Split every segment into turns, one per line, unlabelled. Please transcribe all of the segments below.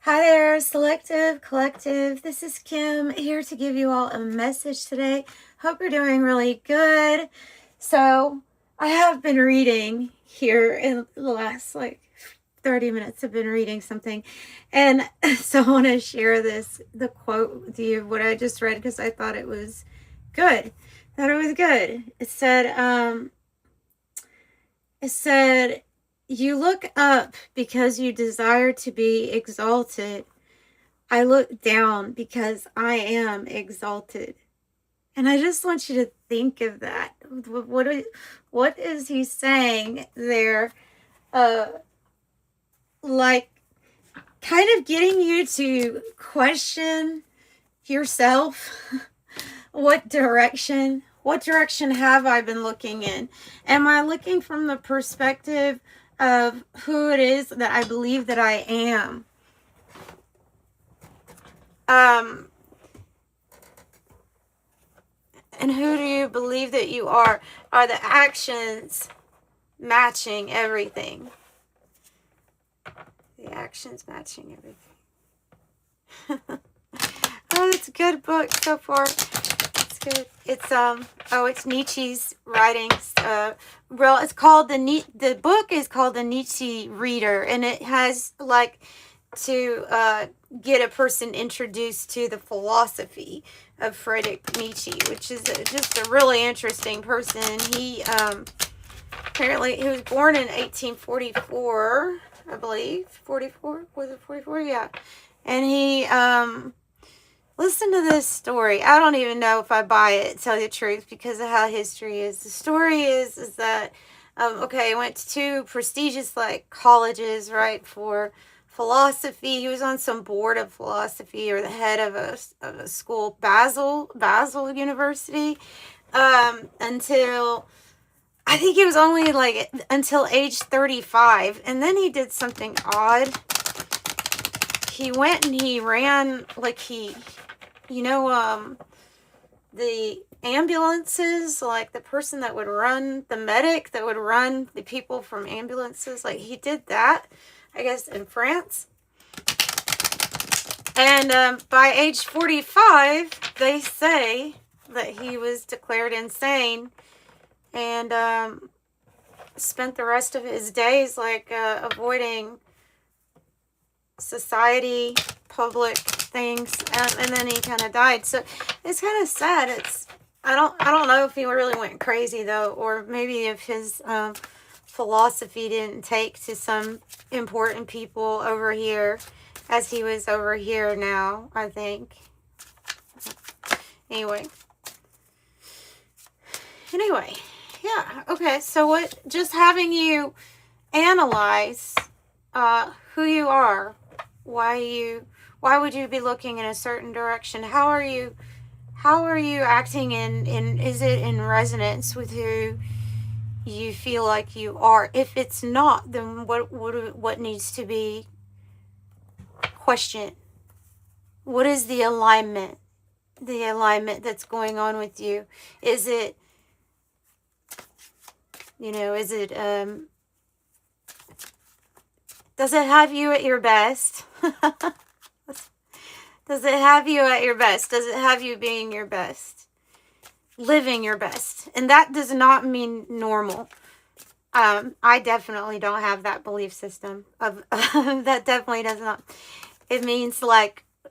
Hi there, Selective Collective. This is Kim here to give you all a message today. Hope you're doing really good. So, I have been reading here in the last 30 minutes. I've been reading something, and so I want to share the quote with you, what I just read, because I thought it was good. It said, "You look up because you desire to be exalted. I look down because I am exalted." And I just want you to think of that. What is he saying there? Uh, like, kind of getting you to question yourself. What direction have I been looking in? Am I looking from the perspective of who it is that I believe that I am? And who do you believe that you are? Are the actions matching everything? The actions matching everything. Oh, it's a good book so far. It's good. It's Nietzsche's writings. It's called the book is called The Nietzsche Reader, and it has to get a person introduced to the philosophy of Friedrich Nietzsche, which is just a really interesting person. He apparently he was born in 1844, I believe. 44? Was it 44? Yeah. And he listen to this story. I don't even know if I buy it, to tell you the truth, because of how history is. The story is that he went to two prestigious colleges, right, for philosophy. He was on some board of philosophy, or the head of a school, Basel University, until I think he was only until age 35, and then he did something odd. He went and he ran the ambulances, the person that would run, the medic that would run the people from ambulances, he did that, I guess, in France. And by age 45, they say that he was declared insane, and spent the rest of his days avoiding society, public things, and then he kind of died. So it's kind of sad. I don't know if he really went crazy though, or maybe if his philosophy didn't take to some important people over here as he was over here now, I think. Anyway, yeah, okay, so just having you analyze who you are, why would you be looking in a certain direction? How are you acting in is it in resonance with who you feel like you are? If it's not, then what needs to be questioned? What is the alignment that's going on with you? Is it does it have you at your best? Does it have you at your best? Does it have you being your best? Living your best? And that does not mean normal. I definitely don't have that belief system of that definitely does not. It means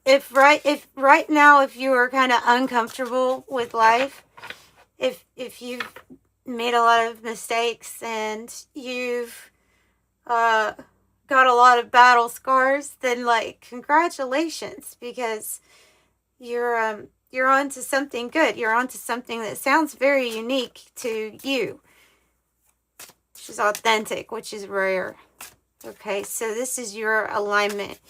if right now, if you are kind of uncomfortable with life, if you've made a lot of mistakes and you've got a lot of battle scars, then congratulations, because you're onto something good. You're onto something that sounds very unique to you, which is authentic, which is rare. Okay, so this is your alignment.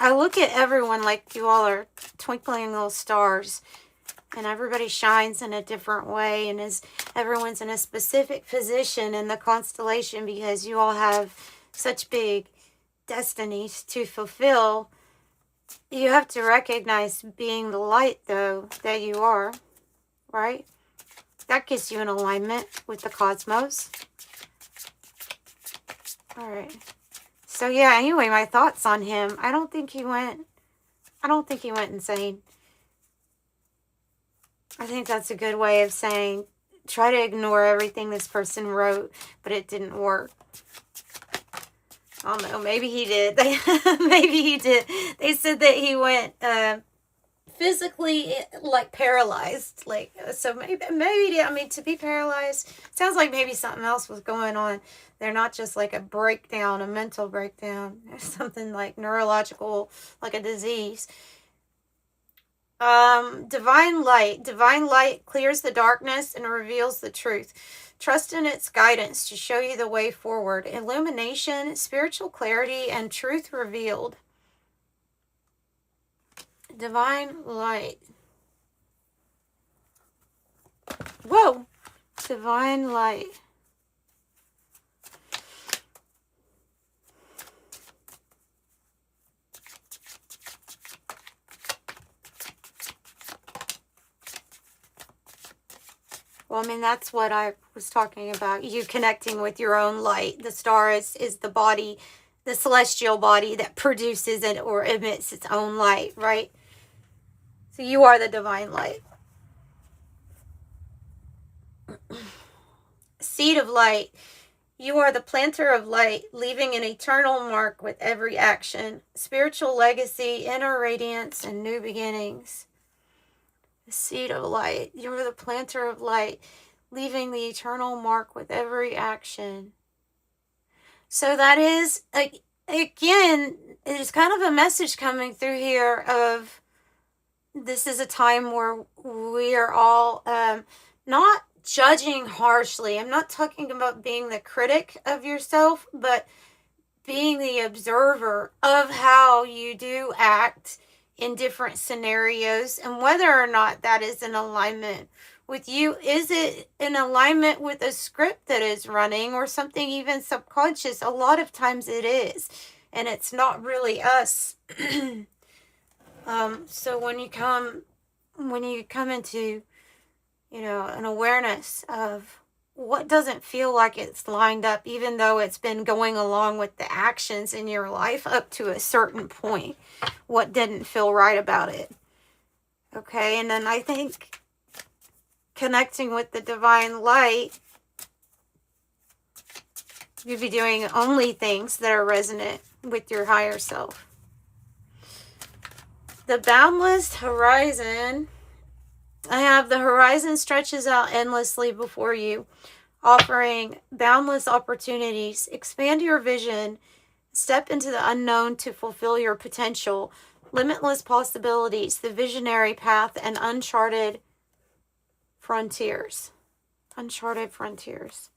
I look at everyone like you all are twinkling little stars, and everybody shines in a different way, and everyone's in a specific position in the constellation, because you all have such big destinies to fulfill. You have to recognize being the light, though, that you are, right? That gets you in alignment with the cosmos. All right. So yeah, anyway, my thoughts on him. I don't think he went insane. I think that's a good way of saying, try to ignore everything this person wrote, but it didn't work. I don't know, maybe he did. Maybe he did. They said that he went physically, like, paralyzed. Like, so maybe, I mean, to be paralyzed, sounds like maybe something else was going on. They're not just like a breakdown, a mental breakdown. There's something like neurological, like a disease. Divine light. Divine light clears the darkness and reveals the truth. Trust in its guidance to show you the way forward. Illumination, spiritual clarity, and truth revealed. Divine light. Whoa! Divine light. Well, I mean, that's what I was talking about. You connecting with your own light. The star is the body, the celestial body that produces it or emits its own light, right? So you are the divine light. Seed of light. You are the planter of light, leaving an eternal mark with every action. Spiritual legacy, inner radiance, and new beginnings. The seed of light. You are the planter of light, leaving the eternal mark with every action. So that is, again, it is kind of a message coming through here of this is a time where we are all not judging harshly. I'm not talking about being the critic of yourself, but being the observer of how you do act in different scenarios and whether or not that is in alignment with you. Is it in alignment with a script that is running or something even subconscious? A lot of times it is, and it's not really us. So when you come into, you know, an awareness of what doesn't feel like it's lined up, even though it's been going along with the actions in your life up to a certain point, what didn't feel right about it. Okay, and then I think connecting with the divine light, you'll be doing only things that are resonant with your higher self. The boundless horizon. I have the horizon stretches out endlessly before you, offering boundless opportunities. Expand your vision. Step into the unknown to fulfill your potential. Limitless possibilities, the visionary path, and uncharted frontiers. Uncharted frontiers.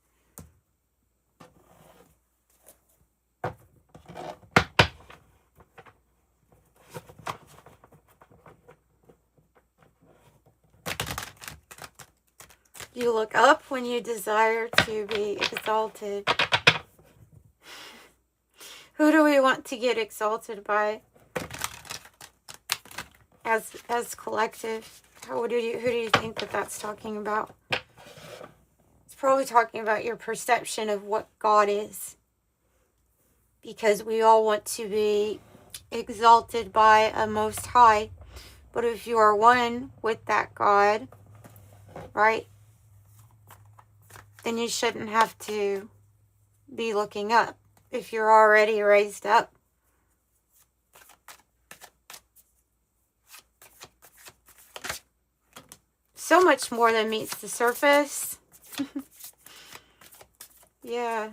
You look up when you desire to be exalted. Who do we want to get exalted by as collective? Who do you think that that's talking about? It's probably talking about your perception of what God is. Because we all want to be exalted by a Most High. But if you are one with that God, right, then you shouldn't have to be looking up if you're already raised up. So much more than meets the surface. Yeah.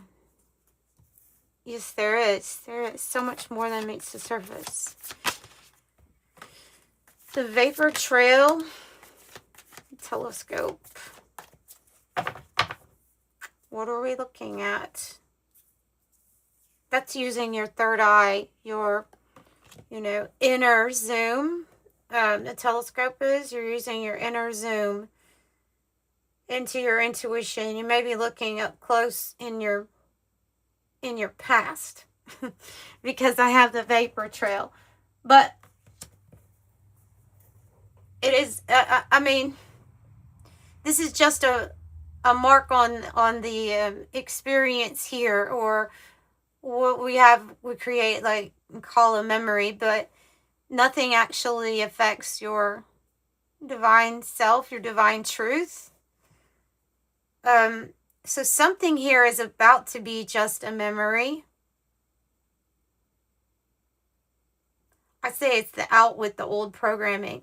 Yes, there is. There is so much more than meets the surface. The vapor trail. Telescope. What are we looking at? That's using your third eye, your, inner zoom. The telescope is, you're using your inner zoom into your intuition. You may be looking up close in your past because I have the vapor trail. But it is, this is just a mark on the experience here, or what we create, like, call a memory, but nothing actually affects your divine self, your divine truth. So something here is about to be just a memory. I say it's the out with the old programming.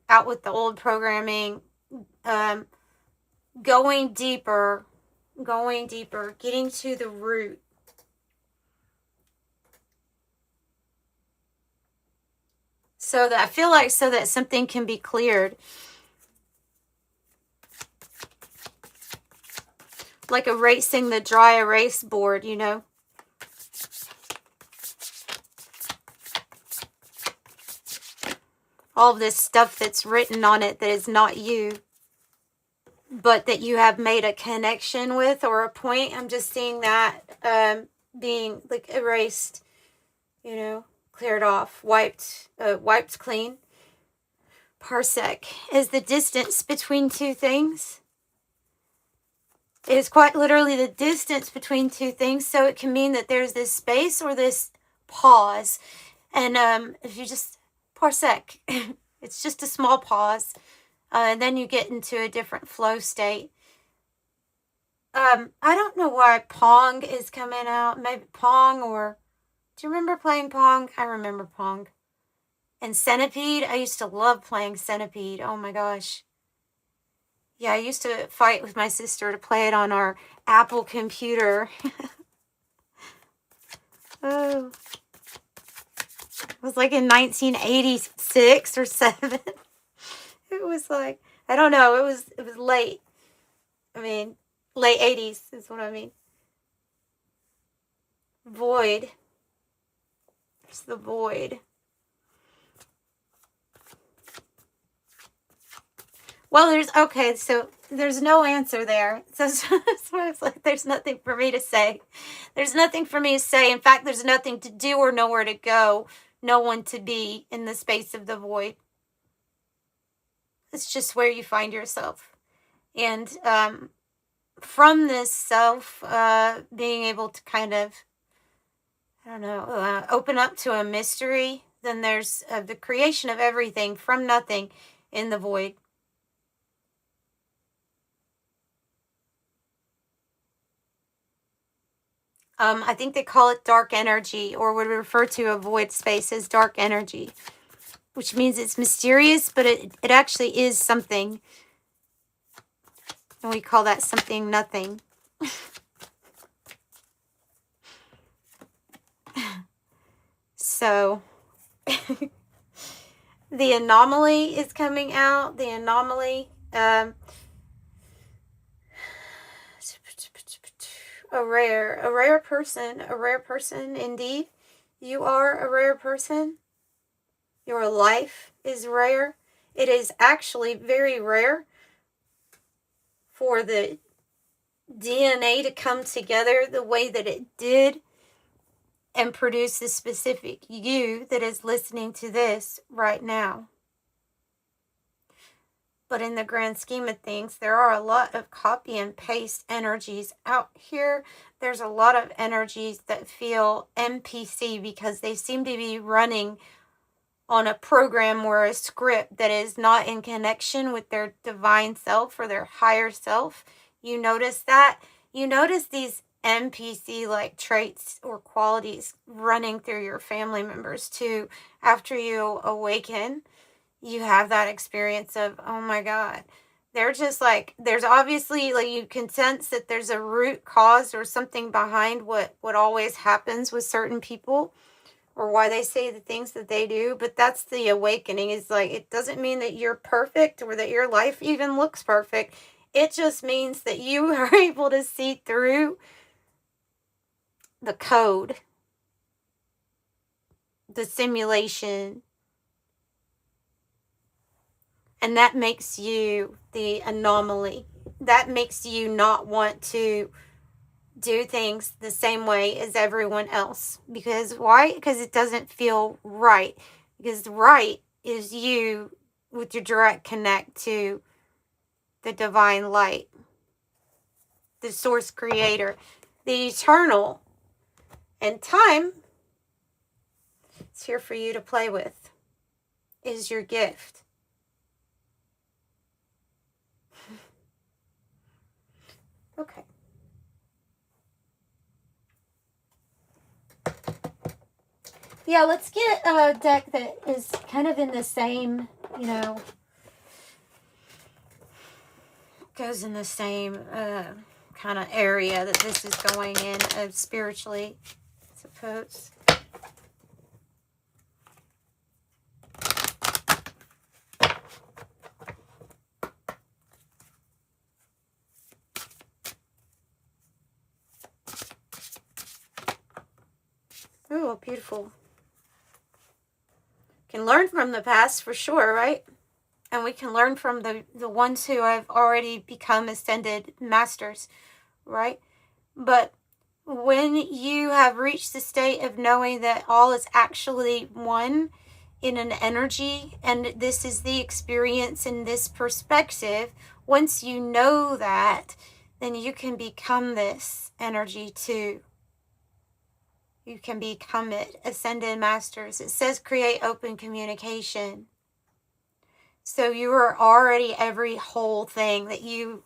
Out with the old programming. Going deeper, getting to the root. So that I feel like so that something can be cleared. Like erasing the dry erase board, you know. All of this stuff that's written on it that is not you, but that you have made a connection with or a point. I'm just seeing that being like erased, you know, cleared off, wiped clean. Parsec is the distance between two things. It is quite literally the distance between two things, so it can mean that there's this space or this pause. And if you just parsec, it's just a small pause, and then you get into a different flow state. I don't know why Pong is coming out. Maybe Pong, or do you remember playing Pong? I remember Pong. And Centipede, I used to love playing Centipede. Oh my gosh. Yeah, I used to fight with my sister to play it on our Apple computer. Oh. It was like in 1986 or 7. It was like, I don't know, it was late. I mean, late 80s is what I mean. Void. It's the void. Well, there's no answer there. So it's like there's nothing for me to say. There's nothing for me to say. In fact, there's nothing to do or nowhere to go. No one to be in the space of the void. It's just where you find yourself. And from this self, being able to kind of, I don't know, open up to a mystery, then there's the creation of everything from nothing in the void. I think they call it dark energy, or would refer to a void space as dark energy, which means it's mysterious, but it actually is something. And we call that something nothing. So, the anomaly is coming out. The anomaly. A rare person indeed. You are a rare person. Your life is rare. It is actually very rare for the DNA to come together the way that it did and produce the specific you that is listening to this right now. But in the grand scheme of things, there are a lot of copy and paste energies out here. There's a lot of energies that feel NPC because they seem to be running on a program or a script that is not in connection with their divine self or their higher self. You notice that? You notice these NPC-like traits or qualities running through your family members too. After you awaken, you have that experience of, oh my God, they're just like, there's obviously, like, you can sense that there's a root cause or something behind what always happens with certain people or why they say the things that they do. But that's the awakening. Is like, it doesn't mean that you're perfect or that your life even looks perfect. It just means that you are able to see through the code, the simulation, and that makes you the anomaly. That makes you not want to do things the same way as everyone else. Because why? Because it doesn't feel right. Because right is you with your direct connect to the divine light, the source creator, the eternal. And time, it's here for you to play with, is your gift. Okay. Yeah, let's get a deck that is kind of in the same, you know, goes in the same kind of area that this is going in spiritually, I suppose. Oh, beautiful. Can learn from the past for sure, right? And we can learn from the ones who have already become ascended masters, right? But when you have reached the state of knowing that all is actually one in an energy, and this is the experience in this perspective, once you know that, then you can become this energy too. You can become it. Ascended masters. It says create open communication. So you are already every whole thing that you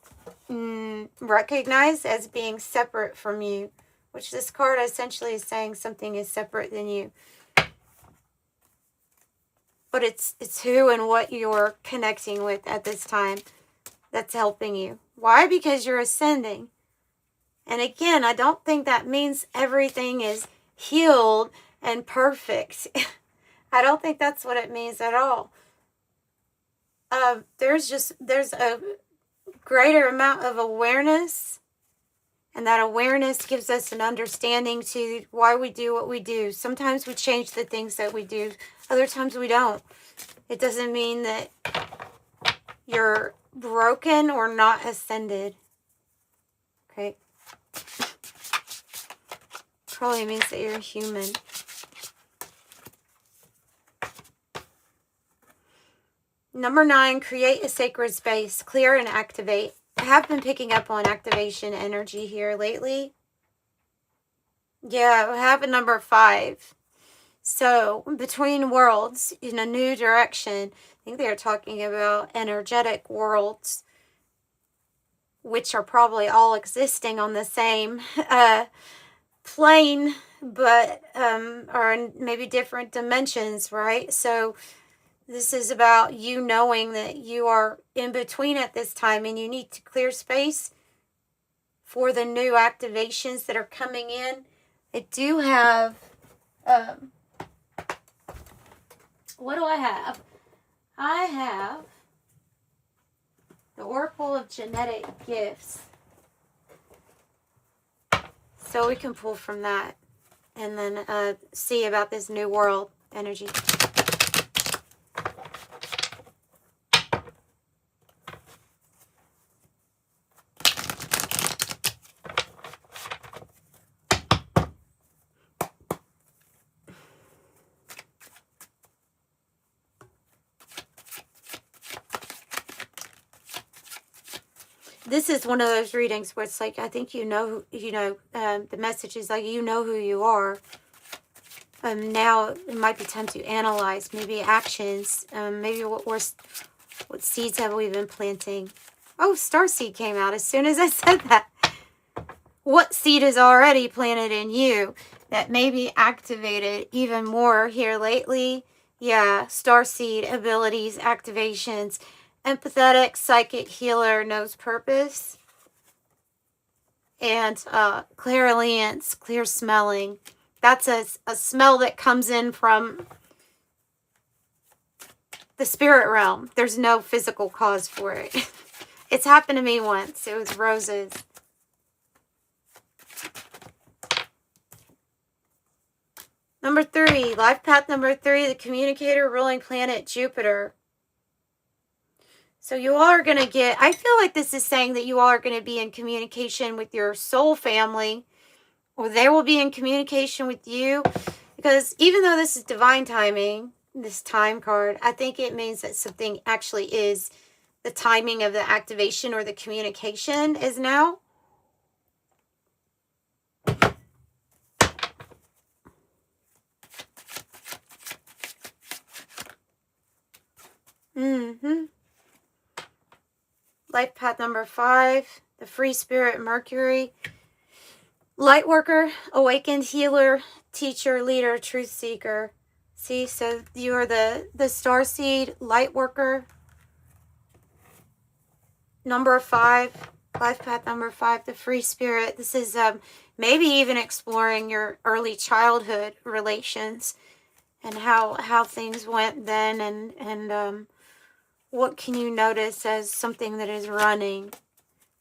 recognize as being separate from you, which this card essentially is saying something is separate than you. But it's who and what you're connecting with at this time that's helping you. Why? Because you're ascending. And again, I don't think that means everything is healed and perfect. I don't think that's what it means at all. There's a greater amount of awareness, and that awareness gives us an understanding to why we do what we do. Sometimes we change the things that we do, other times we don't. It doesn't mean that you're broken or not ascended. Okay? Probably means that you're human. Number 9, create a sacred space. Clear and activate. I have been picking up on activation energy here lately. Yeah, I have a number 5. So, between worlds, in a new direction. I think they're talking about energetic worlds, which are probably all existing on the same plane, but are in maybe different dimensions, right? So this is about you knowing that you are in between at this time, and you need to clear space for the new activations that are coming in. I do have what do I have? I have the Oracle of Genetic Gifts. So we can pull from that and then see about this new world energy. This is one of those readings where it's like, I think the message is like, you know who you are. Now it might be time to analyze maybe actions, maybe what seeds have we been planting. Oh, Starseed came out as soon as I said that. What seed is already planted in you that may be activated even more here lately? Yeah, Starseed abilities, activations. Empathetic, psychic, healer, knows purpose. And clairvoyance, clear smelling. That's a smell that comes in from the spirit realm. There's no physical cause for it. It's happened to me once. It was roses. Number 3, life path number 3, the communicator, ruling planet Jupiter. So you all are going to get, I feel like this is saying that you all are going to be in communication with your soul family, or they will be in communication with you, because even though this is divine timing, this time card, I think it means that something actually is the timing of the activation or the communication is now. Life path number 5, the free spirit Mercury. Light worker, awakened healer, teacher, leader, truth seeker. See, so you are the star seed, light worker. Number 5, life path number 5, the free spirit. This is maybe even exploring your early childhood relations and how things went then, and what can you notice as something that is running,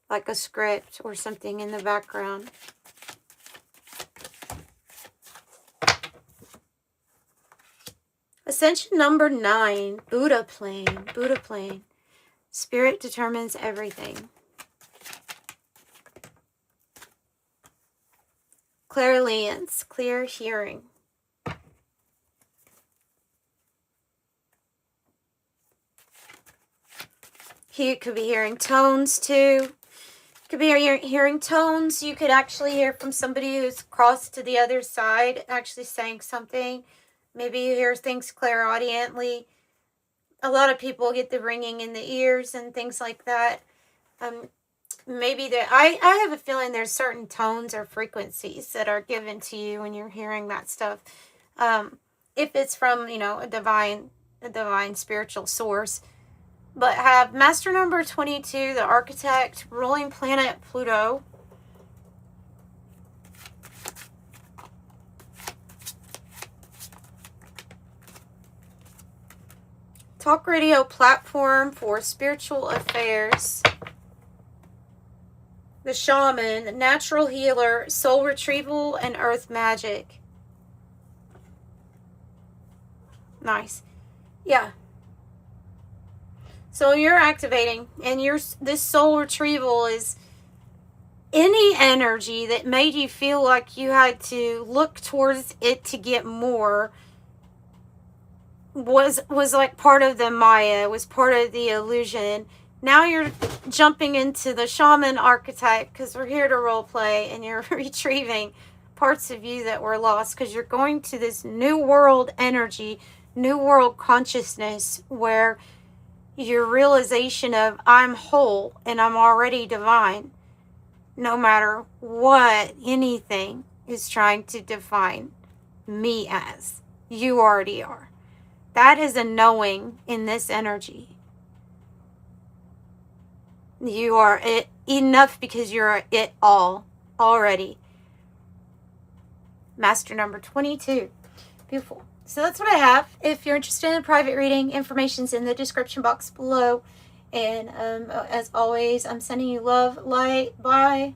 like a script or something in the background. Ascension number 9, Buddha plane, Buddha plane. Spirit determines everything. Clairvoyance, clear hearing. You could be hearing tones too. Could be hearing tones. You could actually hear from somebody who's crossed to the other side, actually saying something. Maybe you hear things clairaudiently. A lot of people get the ringing in the ears and things like that. Maybe I have a feeling there's certain tones or frequencies that are given to you when you're hearing that stuff. If it's from, a divine spiritual source. But have master number 22, the architect, ruling planet Pluto. Talk radio platform for spiritual affairs. The shaman, natural healer, soul retrieval, and earth magic. Nice. Yeah. So you're activating, and this soul retrieval is any energy that made you feel like you had to look towards it to get more was like part of the Maya, was part of the illusion. Now you're jumping into the shaman archetype because we're here to role play, and you're retrieving parts of you that were lost because you're going to this new world energy, new world consciousness where your realization of I'm whole and I'm already divine, no matter what anything is trying to define me as. You already are. That is a knowing in this energy. You are it enough because you're it all already. Master number 22. Beautiful. So that's what I have. If you're interested in a private reading, information's in the description box below. And as always, I'm sending you love, light. Bye.